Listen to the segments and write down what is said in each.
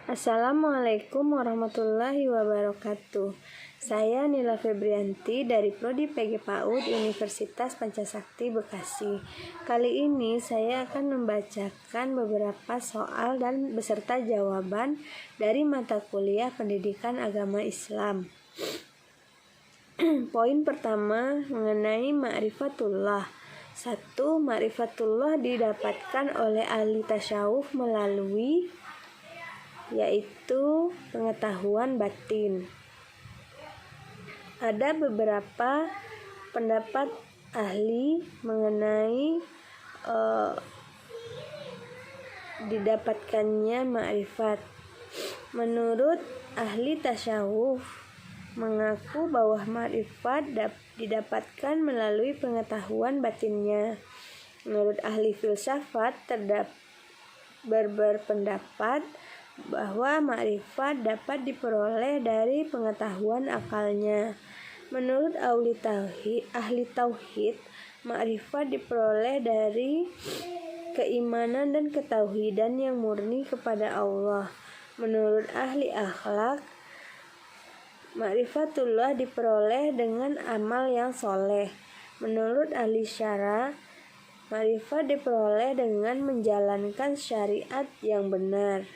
Assalamualaikum warahmatullahi wabarakatuh. Saya Nila Febrianti dari Prodi PG PAUD Universitas Pancasakti Bekasi. Kali ini saya akan membacakan beberapa soal dan beserta jawaban dari mata kuliah Pendidikan Agama Islam. Poin pertama mengenai ma'rifatullah. 1. Ma'rifatullah didapatkan oleh ahli tasyawuf melalui yaitu pengetahuan batin. Ada beberapa pendapat ahli mengenai didapatkannya ma'rifat. Menurut ahli tasyawuf mengaku bahwa ma'rifat didapatkan melalui pengetahuan batinnya. Menurut ahli filsafat berpendapat bahwa ma'rifat dapat diperoleh dari pengetahuan akalnya. Menurut ahli tauhid, ma'rifat diperoleh dari keimanan dan ketauhidan yang murni kepada Allah. Menurut ahli akhlak, ma'rifatullah diperoleh dengan amal yang soleh. Menurut ahli syara, ma'rifat diperoleh dengan menjalankan syariat yang benar.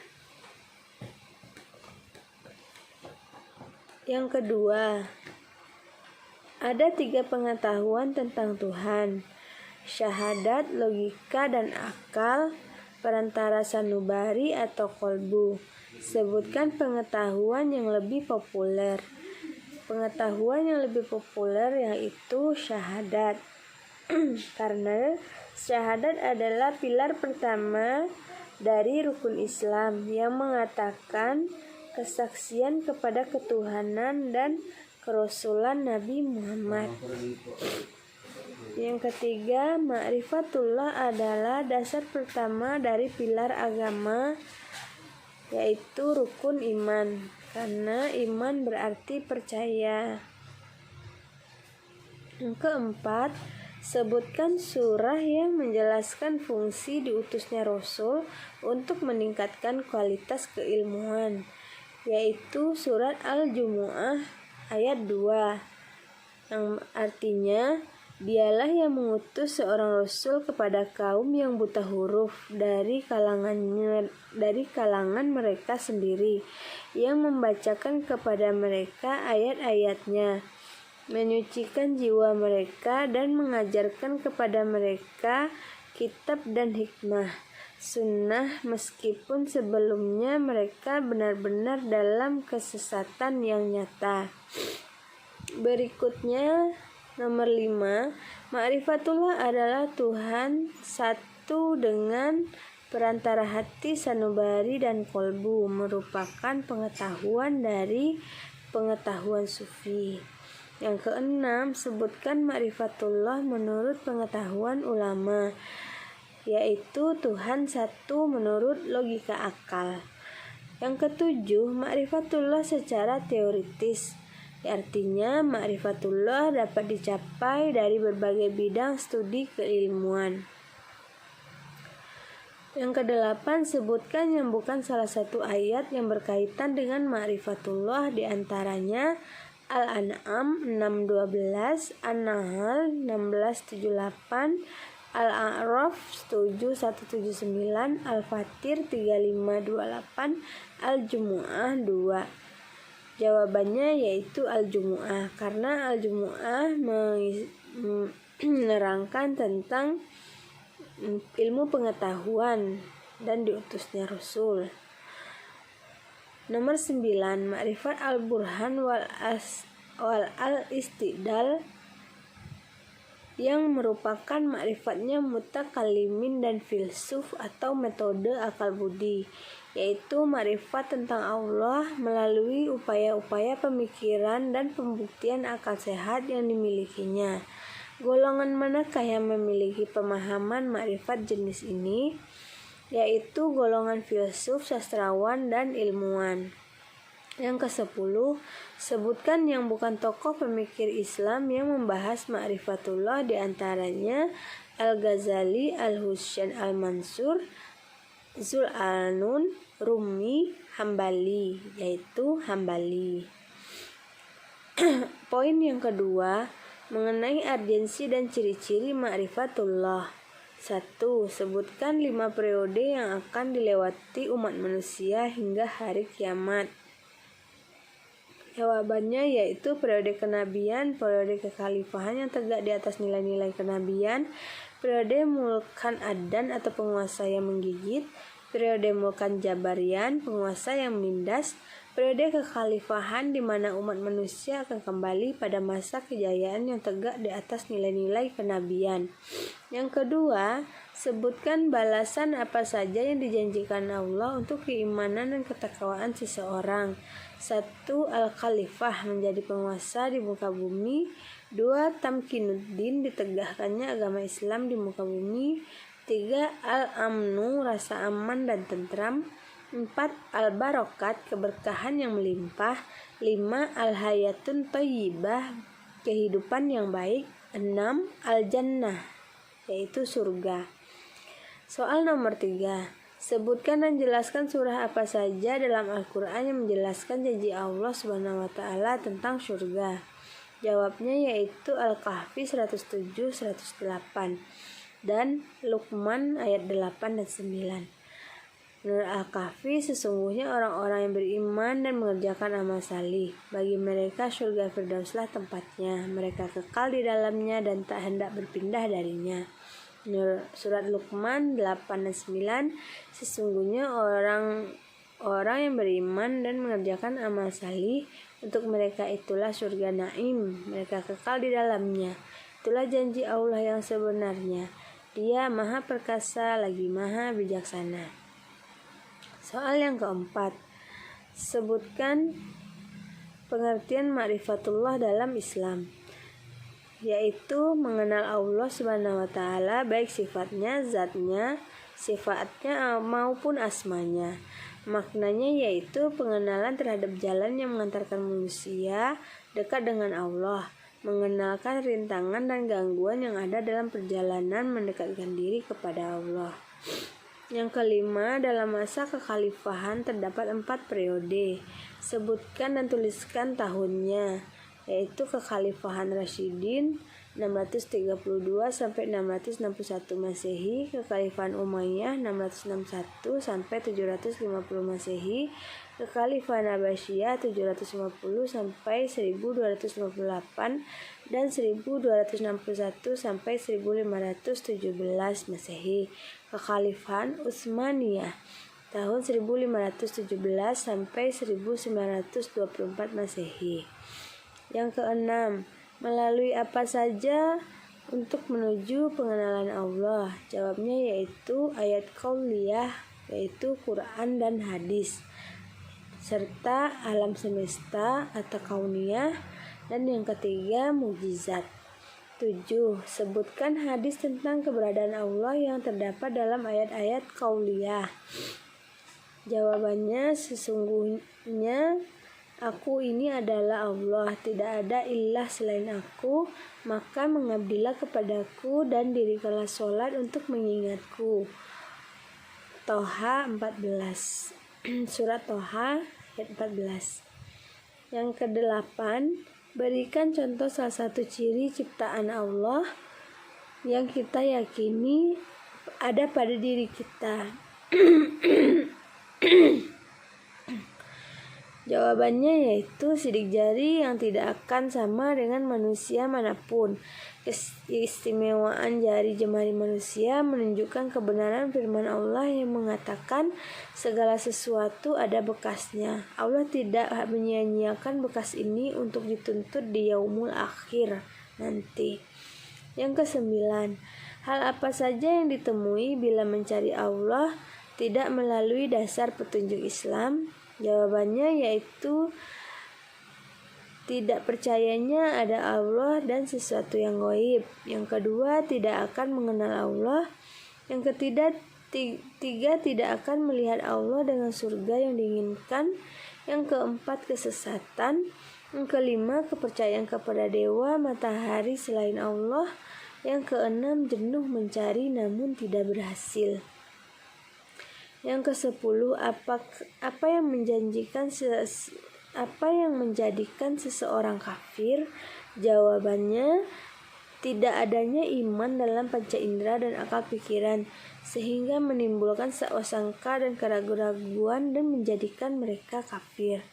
Yang kedua, ada 3 pengetahuan tentang Tuhan: syahadat, logika, dan akal, perantara sanubari atau kolbu. Sebutkan pengetahuan yang lebih populer. Pengetahuan yang lebih populer yaitu syahadat. Karena syahadat adalah pilar pertama dari rukun Islam yang mengatakan kesaksian kepada ketuhanan dan kerasulan Nabi Muhammad. Yang ketiga, ma'rifatullah adalah dasar pertama dari pilar agama, yaitu rukun iman, karena iman berarti percaya. Yang keempat, sebutkan surah yang menjelaskan fungsi diutusnya Rasul untuk meningkatkan kualitas keilmuan, yaitu surat Al-Jumu'ah ayat 2, yang artinya dialah yang mengutus seorang Rasul kepada kaum yang buta huruf dari kalangan mereka sendiri, yang membacakan kepada mereka ayat-ayatnya, menyucikan jiwa mereka, dan mengajarkan kepada mereka kitab dan hikmah sunnah, meskipun sebelumnya mereka benar-benar dalam kesesatan yang nyata. Berikutnya, nomor 5, ma'rifatullah adalah Tuhan satu dengan perantara hati, sanubari, dan kolbu, merupakan pengetahuan dari pengetahuan sufi. Yang keenam, sebutkan ma'rifatullah menurut pengetahuan ulama, yaitu Tuhan satu menurut logika akal. Yang ketujuh, ma'rifatullah secara teoritis, artinya ma'rifatullah dapat dicapai dari berbagai bidang studi keilmuan. Yang kedelapan, sebutkan yang bukan salah satu ayat yang berkaitan dengan ma'rifatullah, diantaranya Al-An'am 6:12, An-Nahl 16:78, Al-A'raf 7:179, Al-Fatir 35:28, Al-Jumu'ah 2. Jawabannya yaitu Al-Jumu'ah, karena Al-Jumu'ah menerangkan tentang ilmu pengetahuan dan diutusnya Rasul. Nomor 9, ma'rifat al-burhan wal al-istidlal, yang merupakan ma'rifatnya mutakallimin dan filsuf atau metode akal budi, yaitu ma'rifat tentang Allah melalui upaya-upaya pemikiran dan pembuktian akal sehat yang dimilikinya. Golongan manakah yang memiliki pemahaman ma'rifat jenis ini? Yaitu golongan filsuf, sastrawan, dan ilmuwan. Yang ke-10, sebutkan yang bukan tokoh pemikir Islam yang membahas ma'rifatullah, diantaranya Al-Ghazali, Al-Husain Al-Mansur, Zul Al-Nun, Rumi, Hambali, yaitu Hambali. Poin yang kedua, mengenai urgensi dan ciri-ciri ma'rifatullah. 1. Sebutkan 5 periode yang akan dilewati umat manusia hingga hari kiamat. Jawabannya yaitu periode kenabian, periode kekhalifahan yang tegak di atas nilai-nilai kenabian, periode mulkan adan atau penguasa yang menggigit, periode mulkan jabarian, penguasa yang menindas, periode kekhalifahan di mana umat manusia akan kembali pada masa kejayaan yang tegak di atas nilai-nilai kenabian. Yang kedua, sebutkan balasan apa saja yang dijanjikan Allah untuk keimanan dan ketakwaan seseorang. 1. Al-Khalifah, menjadi penguasa di muka bumi. 2. Tamkinuddin, ditegakkannya agama Islam di muka bumi. 3. Al-Amnu, rasa aman dan tentram. 4. Al-Barokat, keberkahan yang melimpah. 5. Al-Hayatun Thayyibah, kehidupan yang baik. 6. Al-Jannah, yaitu surga. Soal nomor 3. Sebutkan dan jelaskan surah apa saja dalam Al-Quran yang menjelaskan janji Allah SWT tentang surga. Jawabnya yaitu Al-Kahfi 107, 108 dan Luqman ayat 8 dan 9. Menurut Al-Kahfi, sesungguhnya orang-orang yang beriman dan mengerjakan amal salih, bagi mereka surga Firdauslah tempatnya, mereka kekal di dalamnya dan tak hendak berpindah darinya. Menurut surat Luqman 8 dan 9, sesungguhnya orang yang beriman dan mengerjakan amal salih, untuk mereka itulah surga Naim, mereka kekal di dalamnya. Itulah janji Allah yang sebenarnya. Dia Maha Perkasa lagi Maha Bijaksana. Soal yang keempat, sebutkan pengertian ma'rifatullah dalam Islam, yaitu mengenal Allah SWT, baik sifatnya, zatnya, sifatnya maupun asmanya. Maknanya yaitu pengenalan terhadap jalan yang mengantarkan manusia dekat dengan Allah, mengenalkan rintangan dan gangguan yang ada dalam perjalanan mendekatkan diri kepada Allah. Yang kelima, dalam masa kekhalifahan terdapat 4 periode. Sebutkan dan tuliskan tahunnya, yaitu kekhalifahan Rasyidin 632 sampai 661 Masehi, kekhalifahan Umayyah 661 sampai 750 Masehi, kekhalifahan Abbasiyah 750 sampai 1258 dan 1261 sampai 1517 Masehi, kekhalifahan Utsmaniyah tahun 1517 sampai 1924 Masehi. Yang keenam, melalui apa saja untuk menuju pengenalan Allah? Jawabnya yaitu ayat qauliyah, yaitu Quran dan hadis, serta alam semesta atau kauniyah, dan yang ketiga mukjizat. 7. Sebutkan hadis tentang keberadaan Allah yang terdapat dalam ayat-ayat qauliyah. Jawabannya sesungguhnya Aku ini adalah Allah, tidak ada ilah selain aku, maka mengabdilah kepadaku dan dirikanlah sholat untuk mengingatku. Toha 14. Surat Toha ayat 14. Yang kedelapan, berikan contoh salah satu ciri ciptaan Allah yang kita yakini ada pada diri kita. Jawabannya yaitu sidik jari yang tidak akan sama dengan manusia manapun. Keistimewaan jari jemari manusia menunjukkan kebenaran firman Allah yang mengatakan segala sesuatu ada bekasnya. Allah tidak menyia-nyiakan bekas ini untuk dituntut di yaumul akhir nanti. Yang kesembilan, hal apa saja yang ditemui bila mencari Allah tidak melalui dasar petunjuk Islam? Jawabannya yaitu tidak percayanya ada Allah dan sesuatu yang gaib. Yang kedua, tidak akan mengenal Allah. Yang ketiga, tidak akan melihat Allah dengan surga yang diinginkan. Yang keempat, kesesatan. Yang kelima, kepercayaan kepada dewa, matahari selain Allah. Yang keenam, jenuh mencari namun tidak berhasil. Yang ke-10, apa yang menjadikan seseorang kafir? Jawabannya, tidak adanya iman dalam panca indera dan akal pikiran, sehingga menimbulkan sangka dan keraguan-raguan dan menjadikan mereka kafir.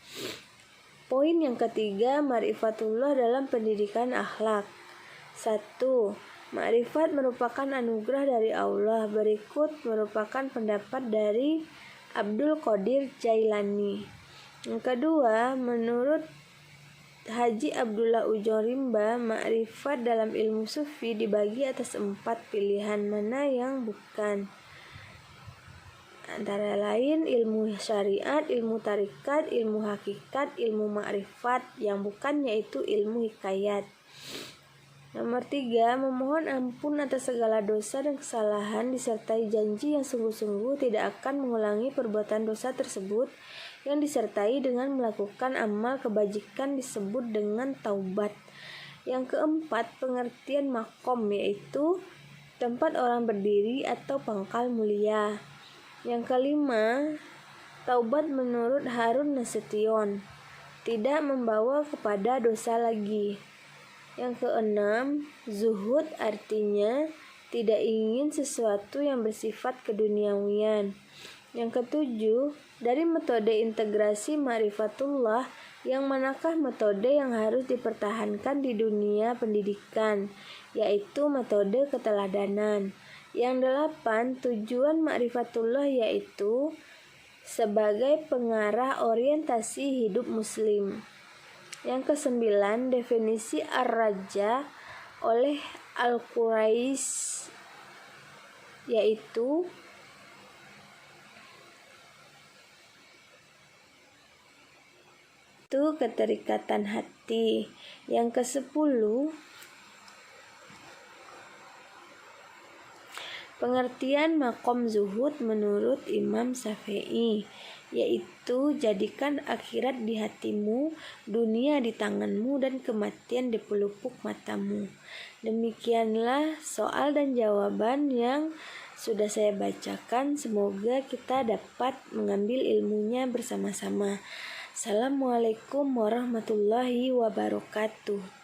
Poin yang ketiga, ma'rifatullah dalam pendidikan akhlak. 1. Ma'rifat merupakan anugerah dari Allah. Berikut merupakan pendapat dari Abdul Qadir Jailani. Yang kedua, menurut Haji Abdullah Ujong Rimba, ma'rifat dalam ilmu sufi dibagi atas 4 pilihan, mana yang bukan. Antara lain ilmu syariat, ilmu tarikat, ilmu hakikat, ilmu ma'rifat. Yang bukan yaitu ilmu hikayat. Nomor 3, memohon ampun atas segala dosa dan kesalahan disertai janji yang sungguh-sungguh tidak akan mengulangi perbuatan dosa tersebut, yang disertai dengan melakukan amal kebajikan disebut dengan taubat. Yang keempat, pengertian makom, yaitu tempat orang berdiri atau pangkal mulia. Yang kelima, taubat menurut Harun Nasution, tidak membawa kepada dosa lagi. Yang keenam, zuhud artinya tidak ingin sesuatu yang bersifat keduniawian. Yang ketujuh, dari metode integrasi ma'rifatullah, yang manakah metode yang harus dipertahankan di dunia pendidikan, yaitu metode keteladanan. Yang delapan, tujuan ma'rifatullah yaitu sebagai pengarah orientasi hidup muslim. Yang kesembilan, definisi ar-raja oleh Al-Quraish yaitu keterikatan hati. Yang ke-10, pengertian makom zuhud menurut Imam Syafi'i, yaitu jadikan akhirat di hatimu, dunia di tanganmu, dan kematian di pelupuk matamu. Demikianlah soal dan jawaban yang sudah saya bacakan. Semoga kita dapat mengambil ilmunya bersama-sama. Assalamualaikum warahmatullahi wabarakatuh.